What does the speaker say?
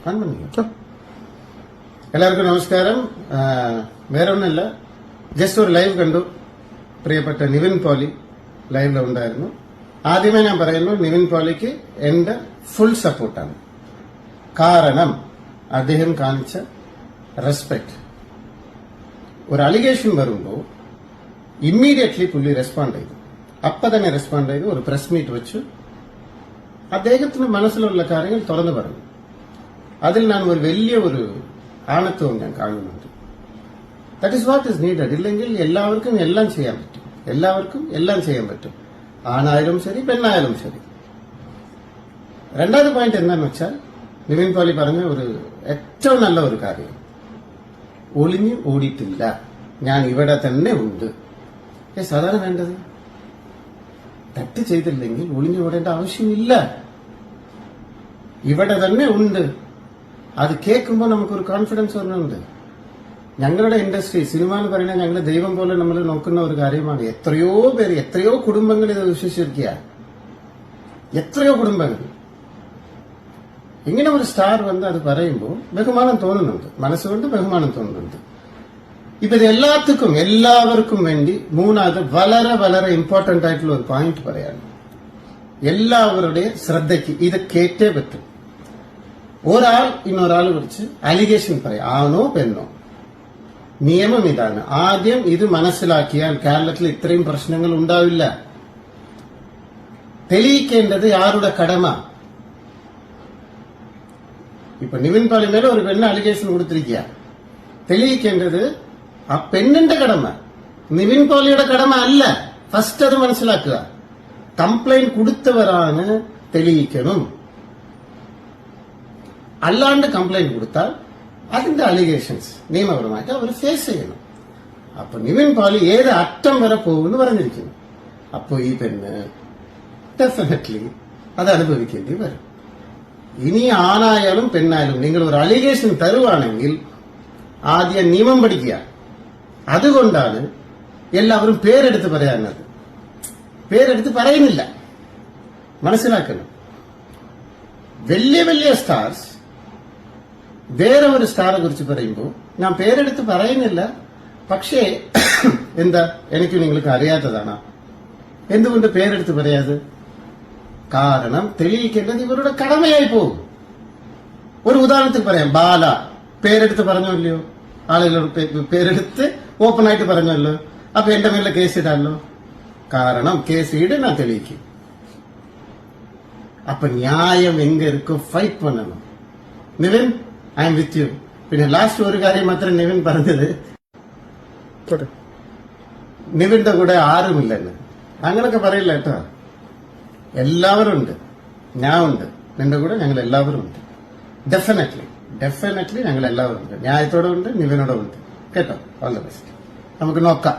എല്ലാവർക്കും നമസ്കാരം. വേറെ ഒന്നല്ല, ജസ്റ്റ് ഒരു ലൈവ് കണ്ടു. പ്രിയപ്പെട്ട നിവിൻ പോളി ലൈവിലുണ്ടായിരുന്നു. ആദ്യമേ ഞാൻ പറയുന്നു, നിവിൻ പോളിക്ക് എന്റെ ഫുൾ സപ്പോർട്ടാണ്. കാരണം അദ്ദേഹം കാണിച്ച റെസ്പെക്ട്. ഒരു അലിഗേഷൻ വരുമ്പോൾ ഇമ്മീഡിയറ്റ്ലി പുള്ളി റെസ്പോണ്ട് ചെയ്തു. അപ്പൊ തന്നെ റെസ്പോണ്ട് ചെയ്തു. ഒരു പ്രസ് മീറ്റ് വെച്ചു അദ്ദേഹത്തിന് മനസ്സിലുള്ള കാര്യങ്ങൾ തുറന്നു പറഞ്ഞു. അതിൽ ഞാൻ ഒരു വലിയ ആണത്വം ഞാൻ കാണുന്നുണ്ട്. That is what is needed. ഇല്ലെങ്കിൽ എല്ലാവർക്കും എല്ലാം ചെയ്യാൻ പറ്റും. എല്ലാവർക്കും എല്ലാം ചെയ്യാൻ പറ്റും. ആണായാലും ശരി, പെണ്ണായാലും ശരി. രണ്ടാമത്തെ പോയിന്റ് എന്താണെന്ന് വെച്ചാൽ, നിവിൻ പോളി പറഞ്ഞ ഏറ്റവും നല്ല ഒരു കാര്യം, ഒളിഞ്ഞു ഓടിയിട്ടില്ല, ഞാൻ ഇവിടെ തന്നെ ഉണ്ട്. സാധാരണ വേണ്ടത് തെറ്റ് ചെയ്തില്ലെങ്കിൽ ഒളിഞ്ഞു ഓടേണ്ട ആവശ്യമില്ല. ഇവിടെ തന്നെ ഉണ്ട്. അത് കേൾക്കുമ്പോൾ നമുക്കൊരു കോൺഫിഡൻസ് വരുന്നുണ്ട്. ഞങ്ങളുടെ ഇൻഡസ്ട്രി, സിനിമ എന്ന് പറയുന്നത് ഞങ്ങൾ ദൈവം പോലെ നമ്മൾ നോക്കുന്ന ഒരു കാര്യമാണ്. എത്രയോ പേര്, എത്രയോ കുടുംബങ്ങൾ ഇത് വിശ്വസിച്ചിരിക്കുക. എത്രയോ കുടുംബങ്ങൾ. ഇങ്ങനെ ഒരു സ്റ്റാർ വന്ന് അത് പറയുമ്പോൾ ബഹുമാനം തോന്നുന്നുണ്ട്, മനസ്സുകൊണ്ട് ബഹുമാനം തോന്നുന്നുണ്ട്. ഇപ്പൊ ഇത് എല്ലാവർക്കും വേണ്ടി മൂന്നാമത് വളരെ വളരെ ഇമ്പോർട്ടന്റ് ആയിട്ടുള്ള ഒരു പോയിന്റ് പറയാണ്. എല്ലാവരുടെയും ശ്രദ്ധയ്ക്ക് ഇത് കേട്ടേ പറ്റും. ഒരാൾ ഇന്നൊരാളെ കുറിച്ച് അലിഗേഷൻ പറയാം, ആണോ പെണ്ണോ, നിയമം ഇതാണ്. ആദ്യം ഇത് മനസ്സിലാക്കിയാൽ കേരളത്തിൽ ഇത്രയും പ്രശ്നങ്ങൾ ഉണ്ടാവില്ല. തെളിയിക്കേണ്ടത് ആരുടെ കടമ? ഇപ്പൊ നിവിൻ പോളി മേലെ ഒരു പെണ്ണ് അലിഗേഷൻ കൊടുത്തിരിക്കുക. തെളിയിക്കേണ്ടത് ആ പെണ്ണിന്റെ കടമ, നിവിൻ പോളിയുടെ കടമ അല്ല. ഫസ്റ്റ് അത് മനസ്സിലാക്കുക. കംപ്ലൈന്റ് കൊടുത്തവരാണ് തെളിയിക്കണം. അല്ലാണ്ട് കംപ്ലൈന്റ് കൊടുത്താൽ അതിന്റെ അലിഗേഷൻസ് നിയമപരമായിട്ട് അവർ ഫേസ് ചെയ്യണം. അപ്പൊ നിവിൻ പോളി ഏത് അറ്റം വരെ പോകുമെന്ന് പറഞ്ഞിരിക്കുന്നു. അപ്പൊ ഈ പെണ്ണ് ഡെഫിനറ്റ്ലി അത് അനുഭവിക്കേണ്ടി വരും. ഇനി ആണായാലും പെണ്ണായാലും നിങ്ങൾ ഒരു അലിഗേഷൻ തരുവാണെങ്കിൽ ആദ്യം നിയമം പഠിക്കുക. അതുകൊണ്ടാണ് എല്ലാവരും പേരെടുത്ത് പറയാനുള്ളത്. പേരെടുത്ത് പറയുന്നില്ല, മനസ്സിലാക്കണം. വലിയ വലിയ സ്റ്റാർസ് വേറെ ഒരു സ്റ്റാറെ കുറിച്ച് പറയുമ്പോൾ ഞാൻ പേരെടുത്ത് പറയുന്നില്ല. പക്ഷേ എന്താ, എനിക്ക് നിങ്ങൾക്ക് അറിയാത്തതാണ്. എന്തുകൊണ്ട് പേരെടുത്ത് പറയാതെ? കാരണം തെളിയിക്കേണ്ടത് ഇവരുടെ കടമയായി പോകും. ഒരു ഉദാഹരണത്തിൽ പറയാം, ബാല പേരെടുത്ത് പറഞ്ഞോ ഇല്ലയോ? ആളുകളോട് പേരെടുത്ത് ഓപ്പൺ ആയിട്ട് പറഞ്ഞല്ലോ. അപ്പൊ എന്റെ മേലെ കേസ് ഇടാമല്ലോ. കാരണം കേസ് ഇട്, ഞാൻ തെളിയിക്കും. അപ്പൊ ന്യായം എങ്ക ഇരിക്കും, ഫൈറ്റ് പണണം. Nivin, I am with you. പിന്നെ ലാസ്റ്റ് ഒരു കാര്യം മാത്രം നിവിൻ പറഞ്ഞത്, നിവിന്റെ കൂടെ ആരുമില്ലെന്ന്. അങ്ങനൊക്കെ പറയില്ല കേട്ടോ. എല്ലാവരും ഉണ്ട്. ഞാൻ ഉണ്ട്, നിന്റെ കൂടെ ഞങ്ങൾ എല്ലാവരും ഉണ്ട്. ഡെഫിനറ്റ്ലി ഞങ്ങൾ എല്ലാവരും ഉണ്ട്. ന്യായത്തോടെ ഉണ്ട്, നിവിനോടെ ഉണ്ട്. കേട്ടോ? All the best. നമുക്ക് നോക്കാം.